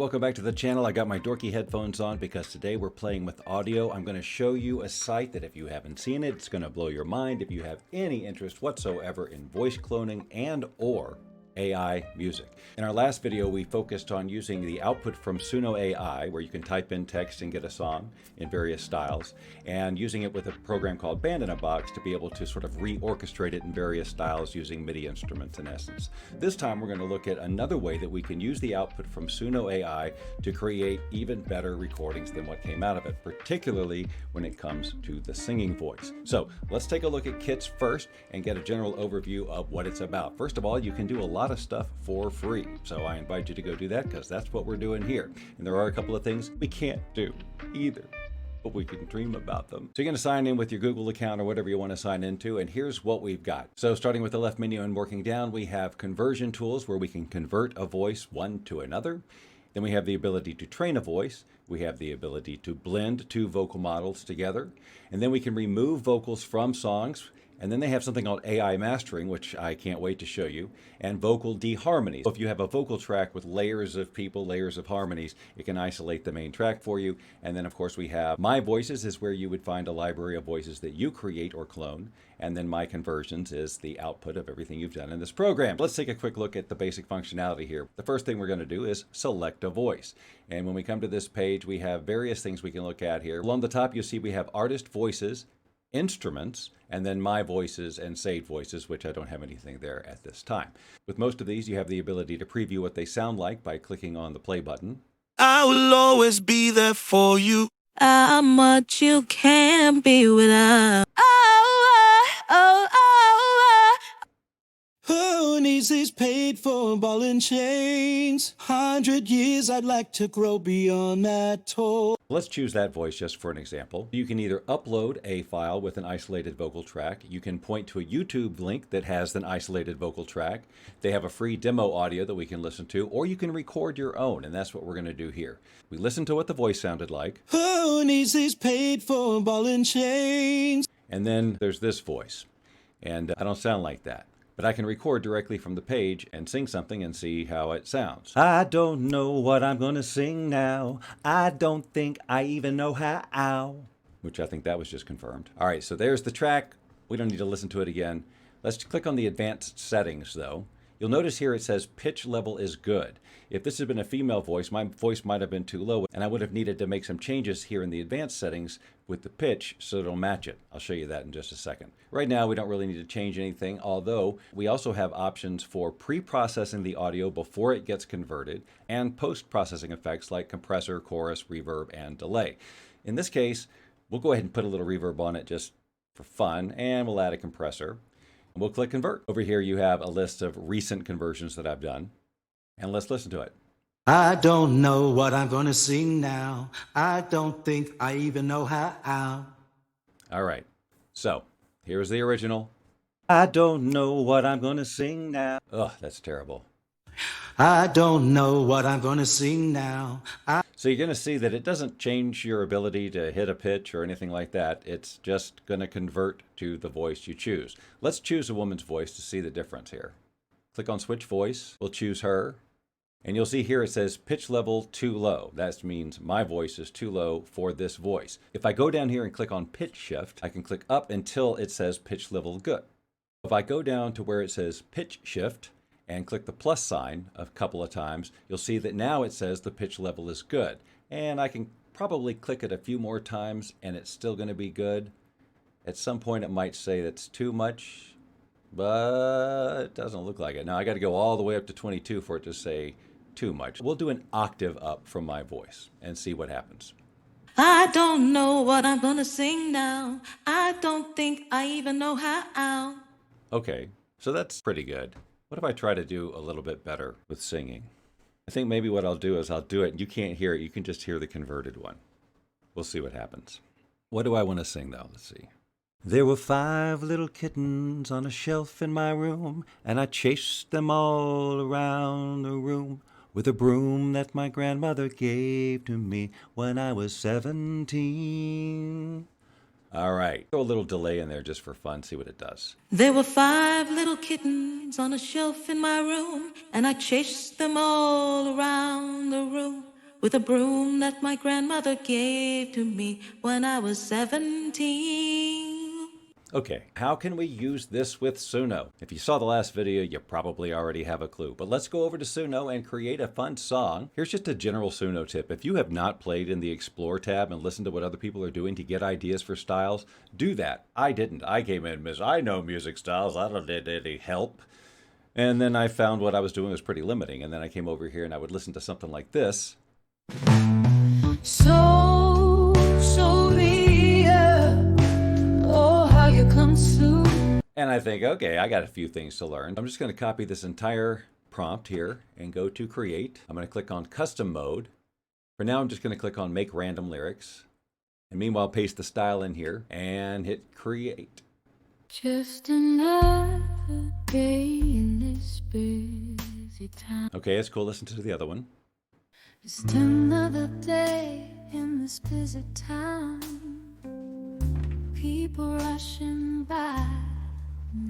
Welcome back to the channel. I got my dorky headphones on because today we're playing with audio. I'm going to show you a site that if you haven't seen it, it's going to blow your mind if you have any interest whatsoever in voice cloning and or AI music. In our last video, we focused on using the output from Suno AI, where you can type in text and get a song in various styles, and using it with a program called Band in a Box to be able to sort of reorchestrate it in various styles using MIDI instruments in essence. This time, we're going to look at another way that we can use the output from Suno AI to create even better recordings than what came out of it, particularly when it comes to the singing voice. So let's take a look at Kits first and get a general overview of what it's about. First of all, you can do a lot of stuff for free. So I invite you to go do that because that's what we're doing here. And there are a couple of things we can't do either, but we can dream about them. So you're going to sign in with your Google account or whatever you want to sign into, and here's what we've got. So starting with the left menu and working down, we have conversion tools where we can convert a voice one to another. Then we have the ability to train a voice. We have the ability to blend two vocal models together. And then we can remove vocals from songs. And then they have something called AI mastering, which I can't wait to show you, and vocal deharmonies. So if you have a vocal track with layers of people, layers of harmonies, it can isolate the main track for you. And then of course we have My Voices is where you would find a library of voices that you create or clone. And then My Conversions is the output of everything you've done in this program. Let's take a quick look at the basic functionality here. The first thing we're going to do is select a voice. And when we come to this page, we have various things we can look at here. Along the top, you'll see we have artist voices, instruments, and then My Voices and saved voices, which I don't have anything there at this time. With most of these, you have the ability to preview what they sound like by clicking on the play button. I will always be there for you. How much you can be without. Who needs these paid for ball and chains? 100 years I'd like to grow beyond that toll. Let's choose that voice just for an example. You can either upload a file with an isolated vocal track. You can point to a YouTube link that has an isolated vocal track. They have a free demo audio that we can listen to, or you can record your own, and that's what we're going to do here. We listen to what the voice sounded like. Who needs these paid for ball and chains? And then there's this voice, and I don't sound like that. But I can record directly from the page and sing something and see how it sounds. I don't know what I'm going to sing now. I don't think I even know how. Which I think that was just confirmed. All right, so there's the track. We don't need to listen to it again. Let's click on the advanced settings though. You'll notice here it says pitch level is good. If this had been a female voice, my voice might have been too low and I would have needed to make some changes here in the advanced settings with the pitch so it'll match it. I'll show you that in just a second. Right now, we don't really need to change anything, although we also have options for pre-processing the audio before it gets converted and post-processing effects like compressor, chorus, reverb, and delay. In this case, we'll go ahead and put a little reverb on it just for fun, and we'll add a compressor. We'll click convert. Over here you have a list of recent conversions that I've done, and let's listen to it. I don't know what I'm gonna sing now. I don't think I even know how. All right, so here's the original. I don't know what I'm gonna sing now. Ugh, that's terrible. I don't know what I'm gonna sing now. So you're gonna see that it doesn't change your ability to hit a pitch or anything like that. It's just gonna convert to the voice you choose. Let's choose a woman's voice to see the difference here. Click on switch voice, we'll choose her. And you'll see here it says pitch level too low. That means my voice is too low for this voice. If I go down here and click on pitch shift, I can click up until it says pitch level good. If I go down to where it says pitch shift and click the plus sign a couple of times, you'll see that now it says the pitch level is good. And I can probably click it a few more times and it's still going to be good. At some point it might say that's too much, but it doesn't look like it. Now I got to go all the way up to 22 for it to say too much. We'll do an octave up from my voice and see what happens. I don't know what I'm gonna sing now. I don't think I even know how. Okay, so that's pretty good. What if I try to do a little bit better with singing? I think maybe what I'll do is I'll do it and you can't hear it. You can just hear the converted one. We'll see what happens. What do I want to sing though? Let's see. There were 5 little kittens on a shelf in my room, and I chased them all around the room with a broom that my grandmother gave to me when I was 17. All right, throw a little delay in there just for fun, see what it does. There were 5 little kittens on a shelf in my room, and I chased them all around the room with a broom that my grandmother gave to me when I was 17. Okay, how can we use this with Suno? If you saw the last video, you probably already have a clue. But let's go over to Suno and create a fun song. Here's just a general Suno tip. If you have not played in the Explore tab and listened to what other people are doing to get ideas for styles, do that. I didn't. I came in, I know music styles. I don't need any help. And then I found what I was doing was pretty limiting. And then I came over here and I would listen to something like this. And I think, okay, I got a few things to learn. I'm just going to copy this entire prompt here and go to create. I'm going to click on custom mode. For now, I'm just going to click on make random lyrics. And meanwhile, paste the style in here and hit create. Just another day in this busy town. Okay, it's cool. Listen to the other one. Just another day in this busy town. People rushing by.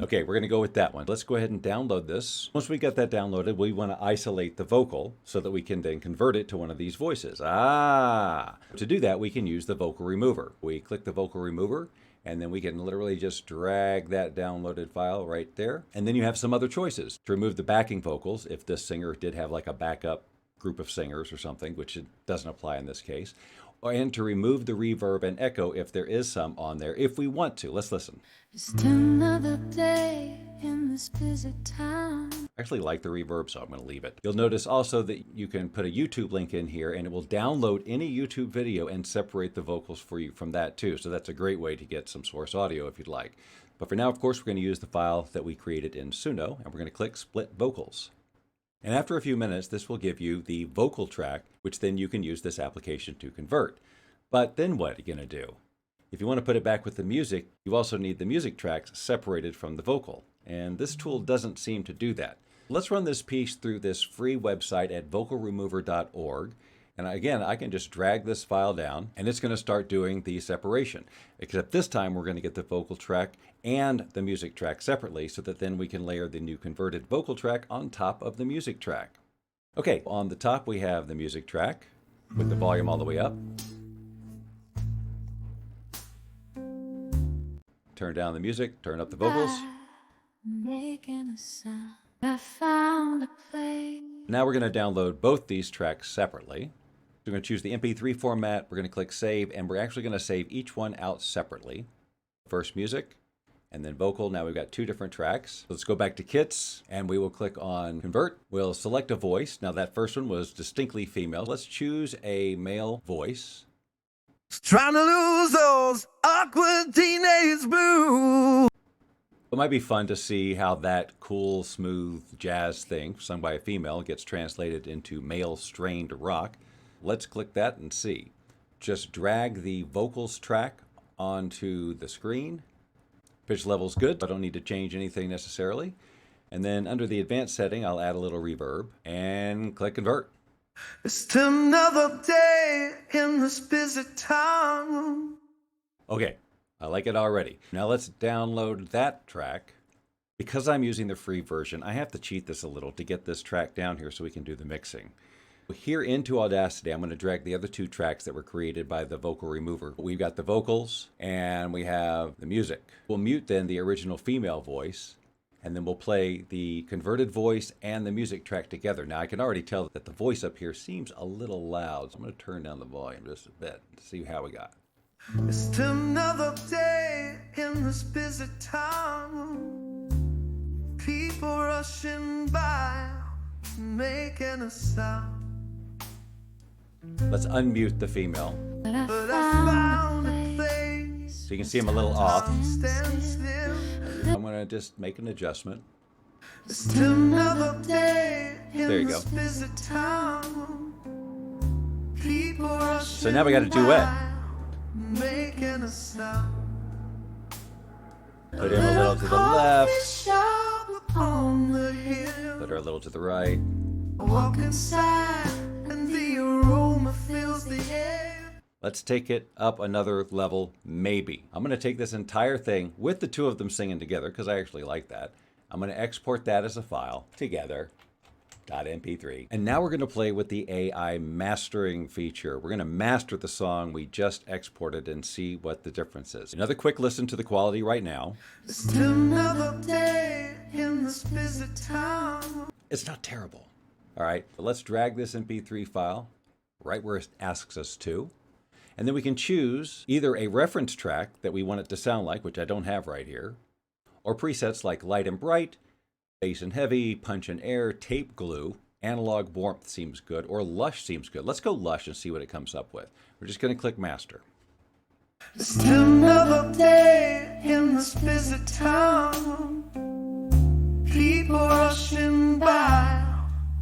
Okay, we're going to go with that one. Let's go ahead and download this. Once we got that downloaded, we want to isolate the vocal so that we can then convert it to one of these voices. To do that, we can use the vocal remover. We click the vocal remover, and then we can literally just drag that downloaded file right there. And then you have some other choices. To remove the backing vocals, if this singer did have like a backup group of singers or something, which it doesn't apply in this case. And to remove the reverb and echo if there is some on there, if we want to. Let's listen. Just another day in this busy town. I actually like the reverb, so I'm going to leave it. You'll notice also that you can put a YouTube link in here and it will download any YouTube video and separate the vocals for you from that too. So that's a great way to get some source audio if you'd like. But for now, of course, we're going to use the file that we created in Suno, and we're going to click Split Vocals. And after a few minutes, this will give you the vocal track, which then you can use this application to convert. But then what are you going to do? If you want to put it back with the music, you also need the music tracks separated from the vocal. And this tool doesn't seem to do that. Let's run this piece through this free website at vocalremover.org. And again, I can just drag this file down and it's going to start doing the separation. Except this time we're going to get the vocal track and the music track separately so that then we can layer the new converted vocal track on top of the music track. Okay, on the top we have the music track with the volume all the way up. Turn down the music, turn up the vocals. Making a sound. I found a place. Now we're going to download both these tracks separately. We're going to choose the MP3 format, we're going to click save, and we're actually going to save each one out separately. First music, and then vocal. Now we've got two different tracks. Let's go back to Kits, and we will click on Convert. We'll select a voice. Now that first one was distinctly female. Let's choose a male voice. Trying to lose those awkward teenage blues. It might be fun to see how that cool, smooth jazz thing, sung by a female, gets translated into male strained rock. Let's click that and see. Just drag the vocals track onto the screen. Pitch level's good, so I don't need to change anything necessarily. And then under the advanced setting, I'll add a little reverb and click Convert. It's another day in this busy town. Okay, I like it already. Now let's download that track. Because I'm using the free version, I have to cheat this a little to get this track down here so we can do the mixing. Here into Audacity, I'm going to drag the other two tracks that were created by the vocal remover. We've got the vocals and we have the music. We'll mute then the original female voice, and then we'll play the converted voice and the music track together. Now I can already tell that the voice up here seems a little loud, so I'm going to turn down the volume just a bit to see how we got. It's another day in this busy town. People rushing by, making a sound. Let's unmute the female. But I But I found a place. So you can see I'm a little off. Stand still. I'm going to just make an adjustment. It's another day in There you go. this busy town. People rushing So now we got a duet. by, making a sound. Put him a little to the left, Shop upon the hill. put her a little to the right. Walk inside and the aroma fills the air. Let's take it up another level, maybe. I'm going to take this entire thing with the two of them singing together because I actually like that. I'm going to export that as a file together. .mp3. And now we're going to play with the AI mastering feature. We're going to master the song we just exported and see what the difference is. Another quick listen to the quality right now. Still another day in this busy town. It's not terrible. All right, but let's drag this MP3 file right where it asks us to. And then we can choose either a reference track that we want it to sound like, which I don't have right here, or presets like light and bright, bass and heavy, punch and air, tape glue, analog warmth seems good, or lush seems good. Let's go lush and see what it comes up with. We're just going to click master. Still another day in this busy town. People rushing by,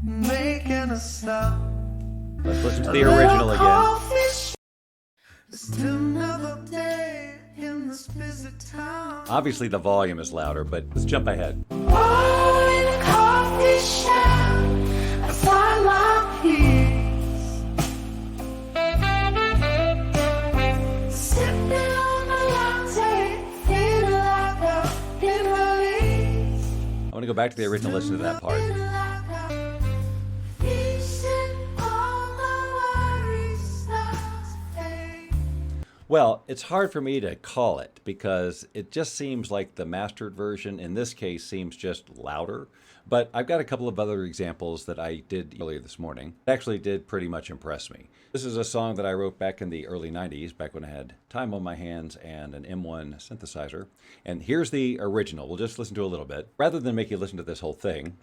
making a sound. Let's listen to the original again. Still another day in this busy town. Obviously the volume is louder, but let's jump ahead. Oh, in a coffee shop, I find my peace. Sipping on a latte, feeling like I've been released. I want to go back to the original, listen to that part. Feeling like I've easing all my worries start to fade. Well, it's hard for me to call it because it just seems like the mastered version in this case seems just louder. But I've got a couple of other examples that I did earlier this morning. It actually did pretty much impress me. This is a song that I wrote back in the early 90s, back when I had time on my hands and an M1 synthesizer. And here's the original. We'll just listen to a little bit. Rather than make you listen to this whole thing,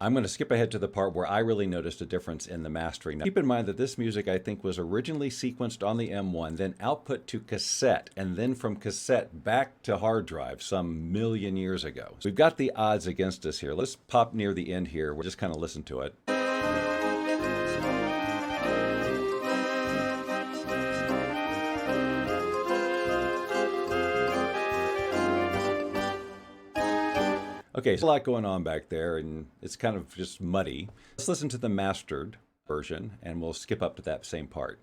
I'm going to skip ahead to the part where I really noticed a difference in the mastering. Now, keep in mind that this music, I think, was originally sequenced on the M1, then output to cassette, and then from cassette back to hard drive some million years ago. So we've got the odds against us here. Let's pop near the end here. We'll just kind of listen to it. Okay, so a lot going on back there, and it's kind of just muddy. Let's listen to the mastered version, and we'll skip up to that same part.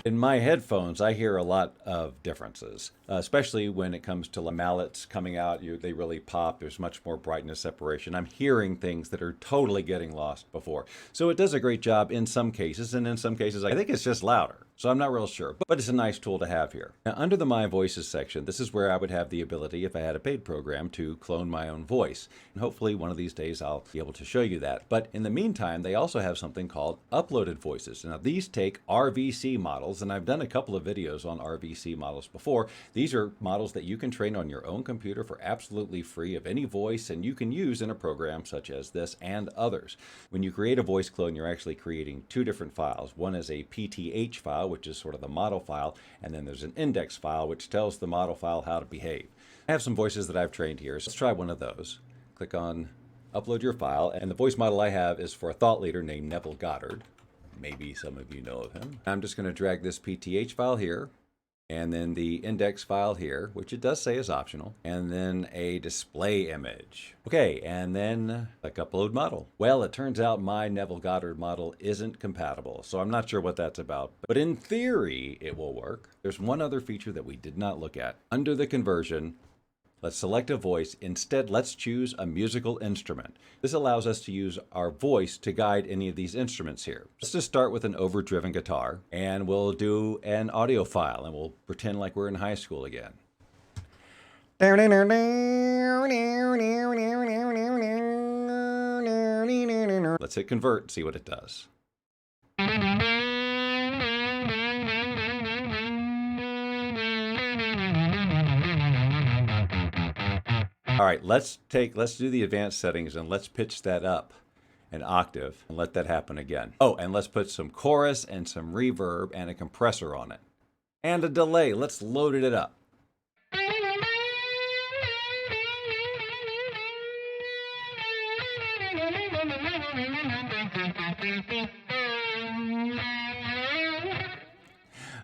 In my headphones, I hear a lot of differences, especially when it comes to the mallets coming out. They really pop. There's much more brightness separation. I'm hearing things that are totally getting lost before. So it does a great job in some cases, and in some cases, I think it's just louder. So I'm not real sure, but it's a nice tool to have here. Now, under the My Voices section, this is where I would have the ability, if I had a paid program, to clone my own voice. And hopefully one of these days I'll be able to show you that. But in the meantime, they also have something called uploaded voices. Now, these take RVC models, and I've done a couple of videos on RVC models before. These are models that you can train on your own computer for absolutely free of any voice, and you can use in a program such as this and others. When you create a voice clone, you're actually creating two different files. One is a PTH file, which is sort of the model file, and then there's an index file, which tells the model file how to behave. I have some voices that I've trained here, so let's try one of those. Click on Upload Your File, and the voice model I have is for a thought leader named Neville Goddard. Maybe some of you know of him. I'm just going to drag this PTH file here, and then the index file here, which it does say is optional, and then a display image. Okay, and then click Upload Model. Well, it turns out my Neville Goddard model isn't compatible, so I'm not sure what that's about. But in theory, it will work. There's one other feature that we did not look at. Under the conversion, let's select a voice. Instead, let's choose a musical instrument. This allows us to use our voice to guide any of these instruments here. Let's just start with an overdriven guitar, and we'll do an audio file, and we'll pretend like we're in high school again. Let's hit convert and see what it does. All right, let's do the advanced settings and let's pitch that up an octave and let that happen again. Oh, and let's put some chorus and some reverb and a compressor on it. And a delay. Let's load it up.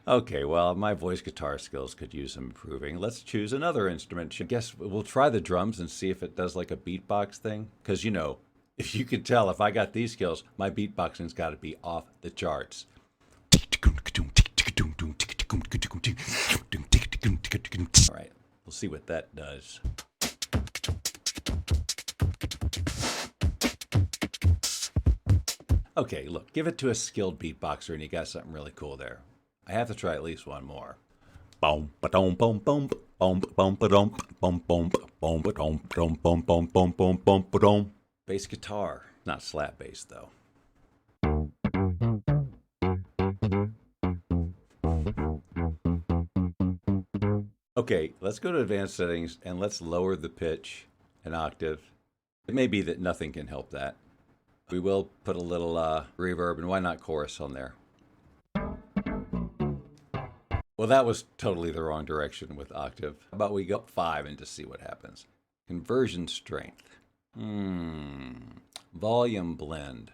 Okay, well, my voice guitar skills could use some improving. Let's choose another instrument. I guess we'll try the drums and see if it does like a beatbox thing. Because, you know, if you could tell, if I got these skills, my beatboxing's got to be off the charts. All right, we'll see what that does. Okay, look, give it to a skilled beatboxer and you got something really cool there. I have to try at least one more. Boom, ba-dum, boom, boom, boom, boom, ba-dum, boom, boom, boom, ba-dum, boom, boom, boom, boom, boom, boom, ba-dum. Bass guitar, not slap bass though. Okay, let's go to advanced settings and let's lower the pitch an octave. It may be that nothing can help that. We will put a little reverb, and why not chorus on there? Well, that was totally the wrong direction with octave. How about we go up 5 and just see what happens? Conversion strength. Volume blend.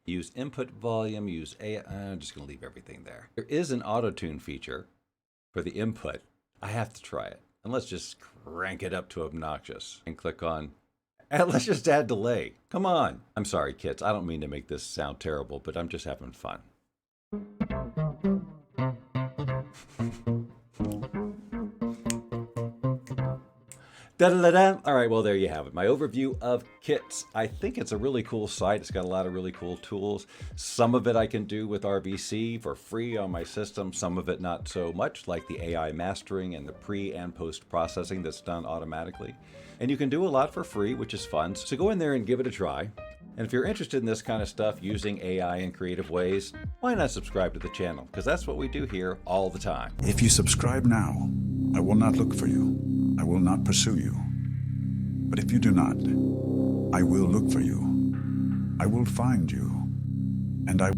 Use input volume, use AI. I'm just going to leave everything there. There is an auto-tune feature for the input. I have to try it. And let's just crank it up to obnoxious and click on, and let's just add delay. Come on. I'm sorry, Kits. I don't mean to make this sound terrible, but I'm just having fun. Da-da-da-da. All right, well, there you have it. My overview of Kits. I think it's a really cool site. It's got a lot of really cool tools. Some of it I can do with RVC for free on my system. Some of it not so much, like the AI mastering and the pre and post processing that's done automatically. And you can do a lot for free, which is fun. So go in there and give it a try. And if you're interested in this kind of stuff, using AI in creative ways, why not subscribe to the channel? Because that's what we do here all the time. If you subscribe now, I will not look for you. I will not pursue you. But if you do not, I will look for you. I will find you. And I